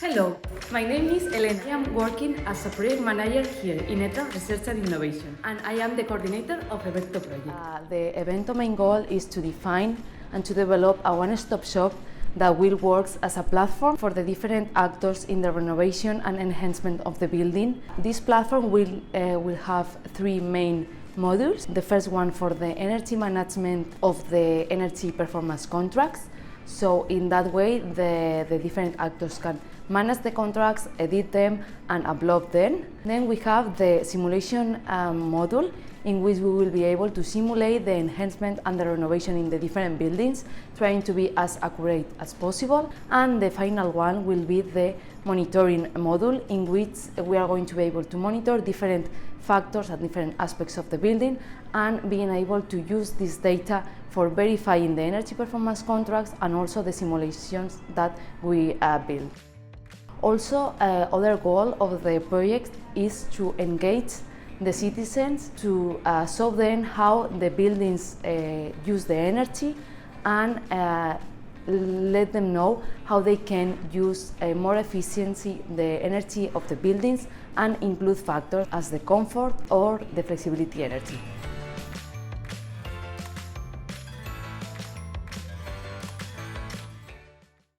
Hello, my name is Elena. I am working as a project manager here in EBENTO Research and Innovation, and I am the coordinator of EBENTO project. The EBENTO main goal is to define and to develop a one-stop shop that will work as a platform for the different actors in the renovation and enhancement of the building. This platform will have three main modules. The first one for the energy management of the energy performance contracts. So in that way, the different actors can manage the contracts, edit them, and upload them. Then we have the simulation module, in which we will be able to simulate the enhancement and the renovation in the different buildings, trying to be as accurate as possible. And the final one will be the monitoring module, in which we are going to be able to monitor different factors and different aspects of the building, and being able to use this data for verifying the energy performance contracts and also the simulations that we build. Also, other goal of the project is to engage the citizens to show them how the buildings use the energy, and let them know how they can use more efficiency the energy of the buildings and include factors as the comfort or the flexibility energy.